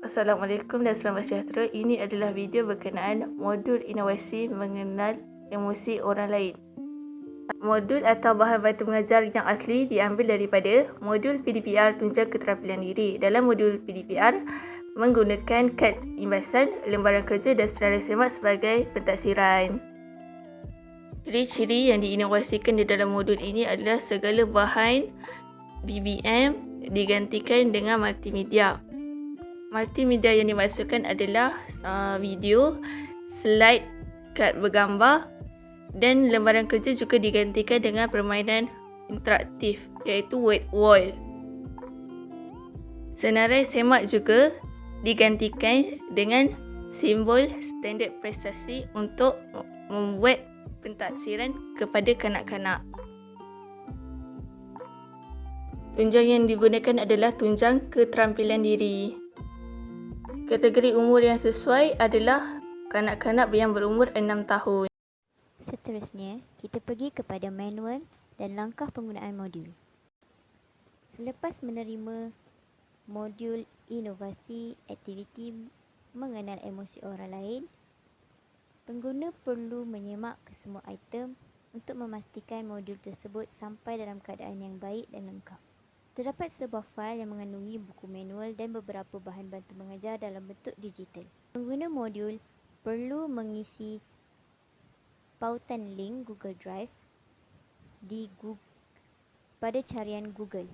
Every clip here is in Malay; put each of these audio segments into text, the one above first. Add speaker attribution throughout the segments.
Speaker 1: Assalamualaikum dan selamat sejahtera. Ini adalah video berkenaan modul inovasi mengenal emosi orang lain. Modul atau bahan bantu mengajar yang asli diambil daripada modul PDPR Tunjang Keterampilan Diri. Dalam modul PDPR menggunakan kad imbasan, lembaran kerja dan senarai semak sebagai pentadsiran. Ciri-ciri yang diinovasikan di dalam modul ini adalah segala bahan BBM digantikan dengan multimedia. Multimedia yang dimaksudkan adalah video, slide, kad bergambar dan lembaran kerja juga digantikan dengan permainan interaktif iaitu word wall. Senarai semak juga digantikan dengan simbol standard prestasi untuk membuat pentadsiran kepada kanak-kanak. Tunjang yang digunakan adalah tunjang keterampilan diri. Kategori umur yang sesuai adalah kanak-kanak yang berumur 6 tahun.
Speaker 2: Seterusnya, kita pergi kepada manual dan langkah penggunaan modul. Selepas menerima modul inovasi aktiviti mengenal emosi orang lain, pengguna perlu menyemak kesemua item untuk memastikan modul tersebut sampai dalam keadaan yang baik dan lengkap. Terdapat sebuah fail yang mengandungi buku manual dan beberapa bahan bantu mengajar dalam bentuk digital. Pengguna modul perlu mengisi pautan link Google Drive pada carian Google.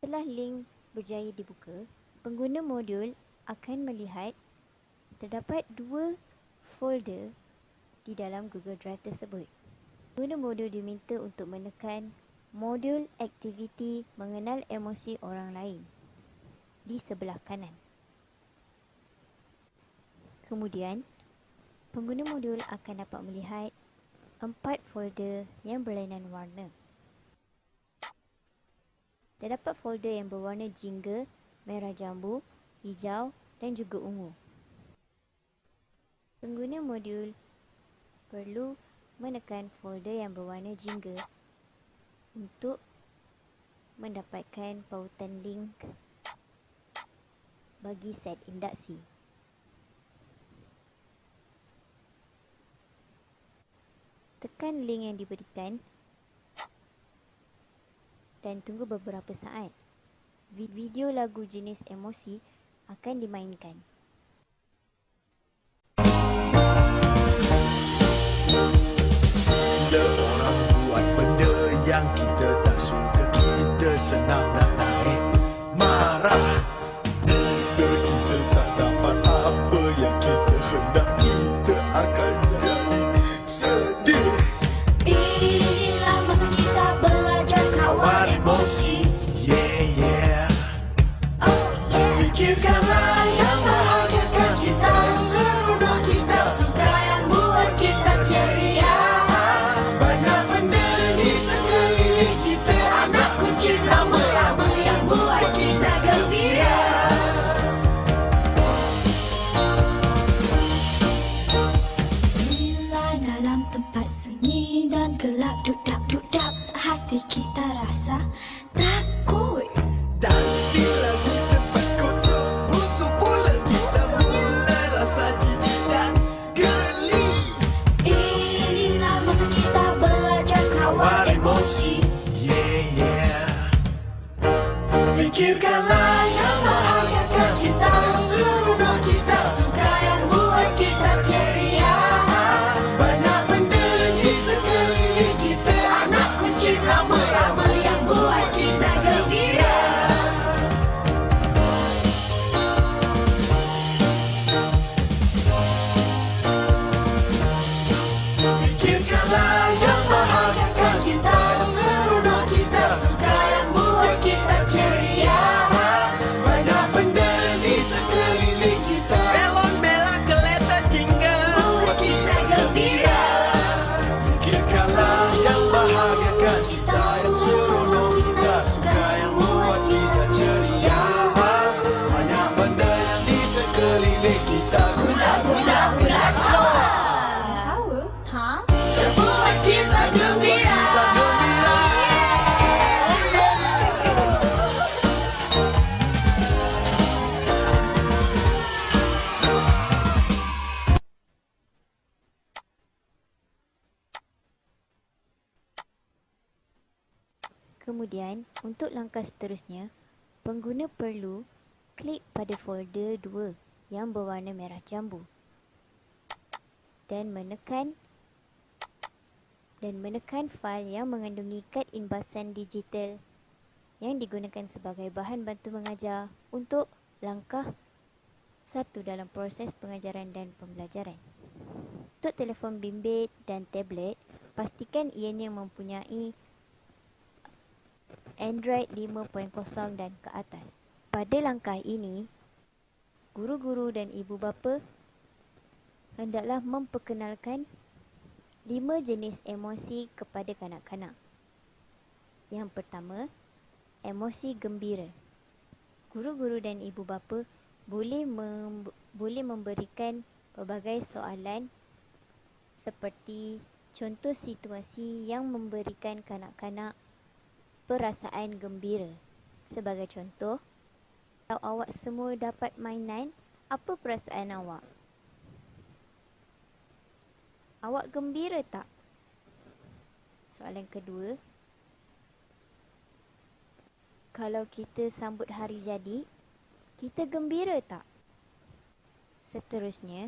Speaker 2: Setelah link berjaya dibuka, pengguna modul akan melihat terdapat 2 folder di dalam Google Drive tersebut. Pengguna modul diminta untuk menekan modul aktiviti mengenal emosi orang lain di sebelah kanan. Kemudian, pengguna modul akan dapat melihat 4 folder yang berlainan warna. Terdapat folder yang berwarna jingga, merah jambu, hijau dan juga ungu. Pengguna modul perlu menekan folder yang berwarna jingga untuk mendapatkan pautan link bagi set induksi. Tekan link yang diberikan dan tunggu beberapa saat. Video lagu jenis emosi akan dimainkan.
Speaker 3: Bila orang buat benda yang kita tak suka, kita senang nak naik marah. Bila kita tak dapat apa yang kita hendak, kita akan jadi sedih.
Speaker 4: Inilah masa kita belajar kawal emosi.
Speaker 3: Yeah, yeah.
Speaker 4: Oh yeah.
Speaker 3: Fikirkanlah yang bahagiakan kita, seronok kita, suka yang buat kita ceria. Banyak benda di sekeliling kita, anak kucing rama-rama yang buat kita gembira.
Speaker 4: Bila dalam tempat sunyi dan gelap, dudap-dudap, hati kita rasa takut.
Speaker 3: Dan bila kita takut, musuh pula kita mula rasa jijik dan geli.
Speaker 4: Inilah masa kita belajar kawal emosi.
Speaker 3: Yeah, yeah. Fikirkanlah yang bahagiakan kita, seronok kita, suka yang buat kita ceria. Banyak benda di sekeliling kita, anak kucing rama-rama yang buat kita gembira. Fikirkanlah yang bahagiakan kita, seronok kita, suka yang buat kita ceria. Banyak benda di sekeliling kita, elok
Speaker 2: Kemudian, untuk langkah seterusnya, pengguna perlu klik pada folder 2 yang berwarna merah jambu dan menekan fail yang mengandungi kad imbasan digital yang digunakan sebagai bahan bantu mengajar untuk langkah 1 dalam proses pengajaran dan pembelajaran. Untuk telefon bimbit dan tablet, pastikan ianya mempunyai Android 5.0 dan ke atas. Pada langkah ini, guru-guru dan ibu bapa hendaklah memperkenalkan 5 jenis emosi kepada kanak-kanak. Yang pertama, emosi gembira. Guru-guru dan ibu bapa boleh memberikan pelbagai soalan seperti contoh situasi yang memberikan kanak-kanak perasaan gembira. Sebagai contoh, kalau awak semua dapat mainan, apa perasaan awak? Awak gembira tak? Soalan kedua, kalau kita sambut hari jadi, kita gembira tak? Seterusnya,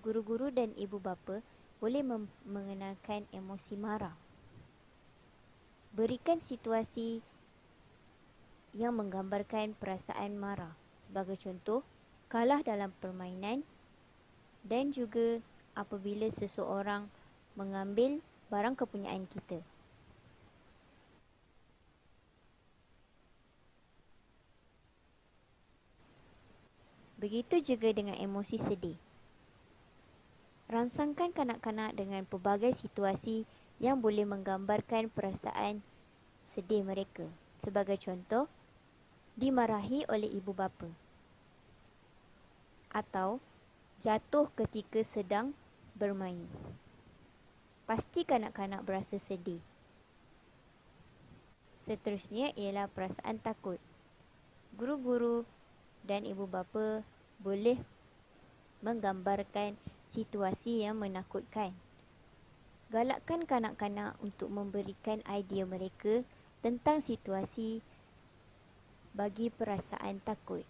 Speaker 2: guru-guru dan ibu bapa boleh mengenalkan emosi marah. Berikan situasi yang menggambarkan perasaan marah. Sebagai contoh, kalah dalam permainan dan juga apabila seseorang mengambil barang kepunyaan kita. Begitu juga dengan emosi sedih. Rangsangkan kanak-kanak dengan pelbagai situasi yang boleh menggambarkan perasaan sedih mereka. Sebagai contoh, dimarahi oleh ibu bapa atau jatuh ketika sedang bermain. Pasti kanak-kanak berasa sedih. Seterusnya ialah perasaan takut. Guru-guru dan ibu bapa boleh menggambarkan situasi yang menakutkan. Galakkan kanak-kanak untuk memberikan idea mereka tentang situasi bagi perasaan takut.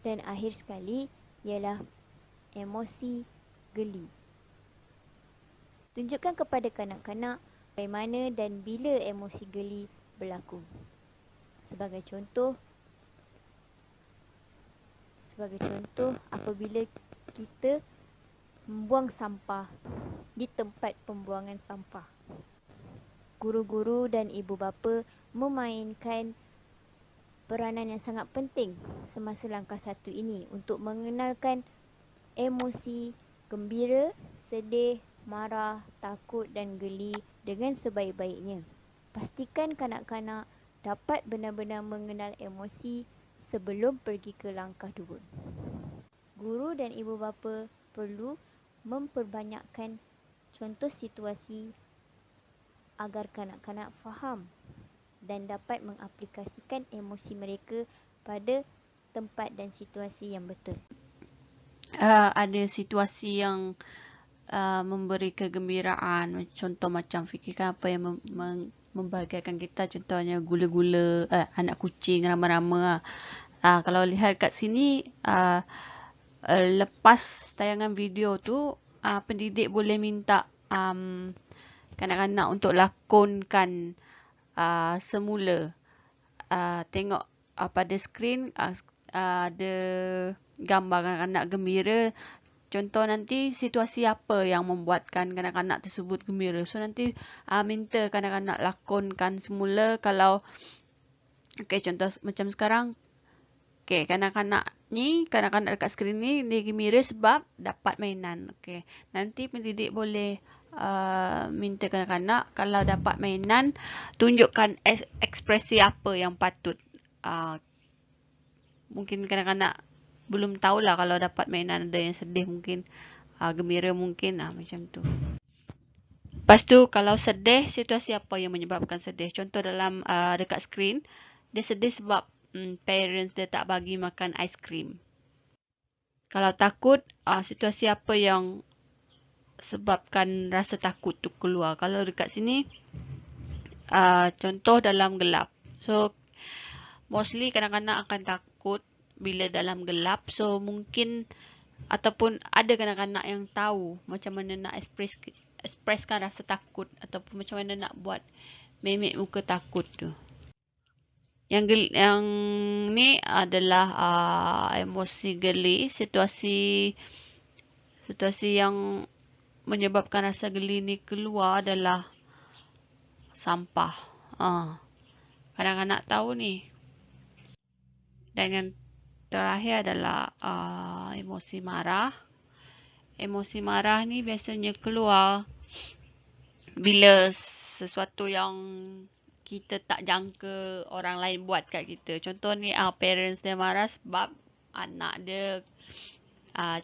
Speaker 2: Dan akhir sekali ialah emosi geli. Tunjukkan kepada kanak-kanak bagaimana dan bila emosi geli berlaku. Sebagai contoh, apabila kita membuang sampah di tempat pembuangan sampah. Guru-guru dan ibu bapa memainkan peranan yang sangat penting semasa langkah 1 ini untuk mengenalkan emosi gembira, sedih, marah, takut dan geli dengan sebaik-baiknya. Pastikan kanak-kanak dapat benar-benar mengenal emosi sebelum pergi ke langkah 2. Guru dan ibu bapa perlu memperbanyakkan contoh situasi agar kanak-kanak faham dan dapat mengaplikasikan emosi mereka pada tempat dan situasi yang betul.
Speaker 5: Ada situasi yang memberi kegembiraan, contoh macam fikirkan apa yang membahagiakan kita, contohnya gula-gula, anak kucing rama-rama. Kalau lihat kat sini, lepas tayangan video tu, pendidik boleh minta kanak-kanak untuk lakonkan semula. Tengok pada skrin ada gambar kanak-kanak gembira. Contoh nanti situasi apa yang membuatkan kanak-kanak tersebut gembira. So nanti minta kanak-kanak lakonkan semula. Kalau contoh macam sekarang, kanak-kanak dekat skrin ni dia gembira sebab dapat mainan. Nanti pendidik boleh minta kanak-kanak kalau dapat mainan, tunjukkan ekspresi apa yang patut. Mungkin kanak-kanak belum tahulah kalau dapat mainan, ada yang sedih mungkin, gembira mungkin, macam tu. Lepas tu kalau sedih, situasi apa yang menyebabkan sedih. Contoh dalam dekat skrin, dia sedih sebab parents dia tak bagi makan aiskrim. Kalau takut, situasi apa yang sebabkan rasa takut tu keluar. Kalau dekat sini contoh dalam gelap. So mostly kanak-kanak akan takut bila dalam gelap. So mungkin ataupun ada kanak-kanak yang tahu macam mana nak expresskan rasa takut ataupun macam mana nak buat memek muka takut tu. Yang ni adalah emosi geli, situasi yang menyebabkan rasa geli ni keluar adalah sampah. Kanak-kanak tahu ni. Dan yang terakhir adalah emosi marah. Emosi marah ni biasanya keluar bila sesuatu yang kita tak jangka orang lain buat kat kita. Contoh ni parents dia marah sebab anak dia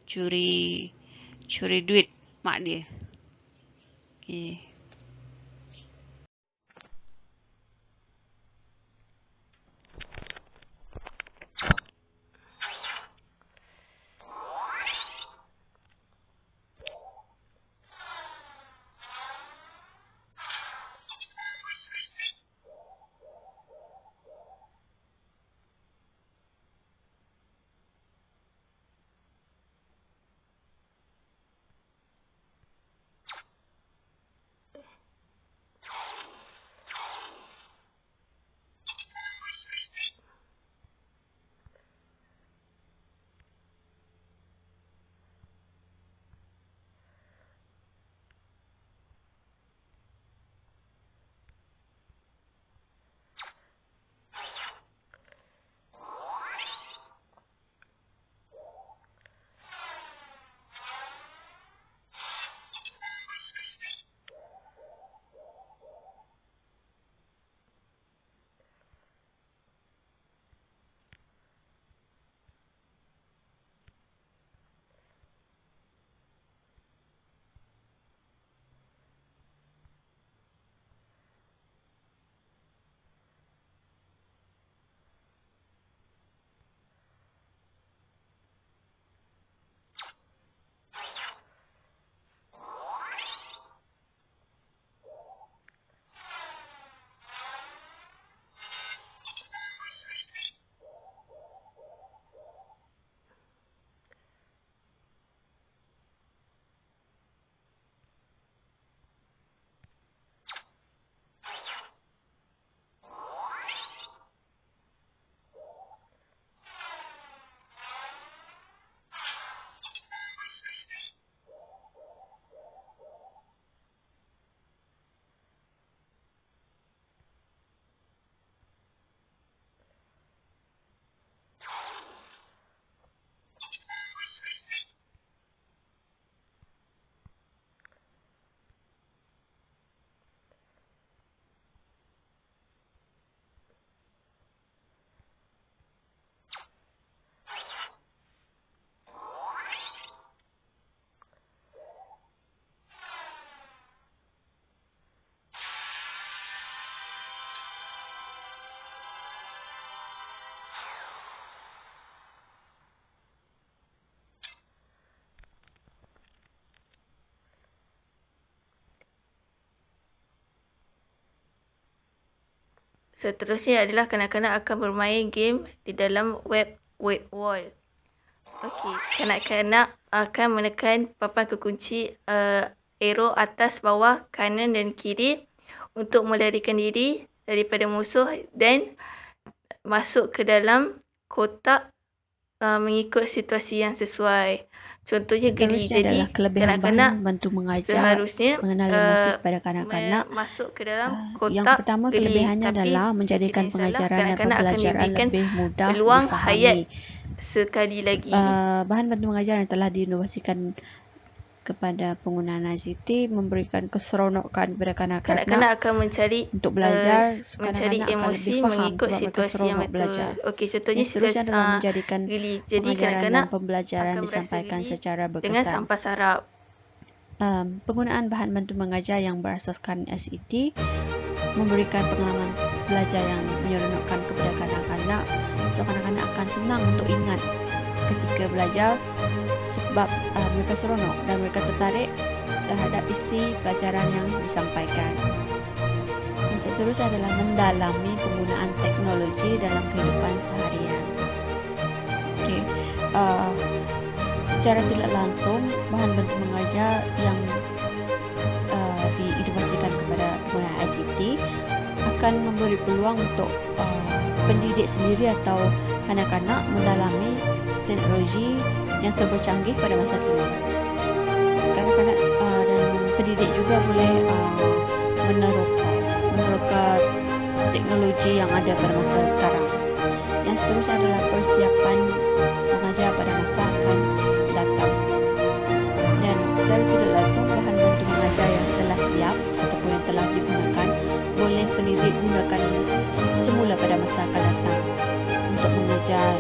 Speaker 5: curi duit mak dia. Okay.
Speaker 1: Seterusnya adalah kanak-kanak akan bermain game di dalam web wall. Okey, kanak-kanak akan menekan papan kekunci arrow atas, bawah, kanan dan kiri untuk melarikan diri daripada musuh dan masuk ke dalam kotak mengikut situasi yang sesuai. Contohnya geli.
Speaker 5: Seterusnya
Speaker 1: Jadi
Speaker 5: adalah kelebihan
Speaker 1: kanak-kanak
Speaker 5: bahan bantu mengajar
Speaker 1: seharusnya
Speaker 5: mengenal emosi kepada kanak-kanak.
Speaker 1: masuk ke dalam kotak
Speaker 5: Yang pertama
Speaker 1: geli.
Speaker 5: kelebihannya
Speaker 1: Tapi
Speaker 5: adalah menjadikan
Speaker 1: sekiranya salah,
Speaker 5: pengajaran dan
Speaker 1: kanak-kanak akan
Speaker 5: pembelajaran
Speaker 1: diberikan
Speaker 5: lebih mudah
Speaker 1: peluang hayat
Speaker 5: difahami.
Speaker 1: sekali lagi.
Speaker 5: Bahan bantu mengajar yang telah diinovasikan kepada penggunaan ICT memberikan keseronokan kepada
Speaker 1: Kanak-kanak
Speaker 5: kanak-kanak
Speaker 1: akan mencari
Speaker 5: untuk belajar.
Speaker 1: mencari
Speaker 5: Kanak-kanak akan
Speaker 1: emosi
Speaker 5: lebih faham
Speaker 1: mengikut
Speaker 5: sebab mereka
Speaker 1: situasi yang
Speaker 5: seronok
Speaker 1: betul.
Speaker 5: belajar.
Speaker 1: Okey, contohnya
Speaker 5: Yang seterusnya adalah
Speaker 1: situasi
Speaker 5: menjadikan
Speaker 1: geli. Jadi
Speaker 5: pengajaran
Speaker 1: kanak-kanak
Speaker 5: dan pembelajaran
Speaker 1: akan merasa
Speaker 5: disampaikan
Speaker 1: geli
Speaker 5: secara
Speaker 1: dengan
Speaker 5: berkesan.
Speaker 1: sampah sarap.
Speaker 5: Penggunaan bahan bantu mengajar yang berasaskan SET memberikan pengalaman belajar yang menyeronokkan kepada kanak-kanak. So kanak-kanak akan senang untuk ingat ketika belajar sebab mereka seronok dan mereka tertarik terhadap isi pelajaran yang disampaikan. Yang seterusnya adalah mendalami penggunaan teknologi dalam kehidupan seharian. Okey, secara tidak langsung bahan bantu mengajar yang diinovasikan kepada penggunaan ICT akan memberi peluang untuk pendidik sendiri atau kanak-kanak mendalami teknologi yang serba canggih pada masa kini. Kanak-kanak dan pendidik juga boleh meneroka teknologi yang ada pada masa sekarang. Yang seterusnya adalah persiapan mengajar pada masa akan datang. Dan secara tidak langsung bahan bantu mengajar yang telah siap ataupun yang telah digunakan boleh pendidik gunakan semula pada masa akan datang untuk mengajar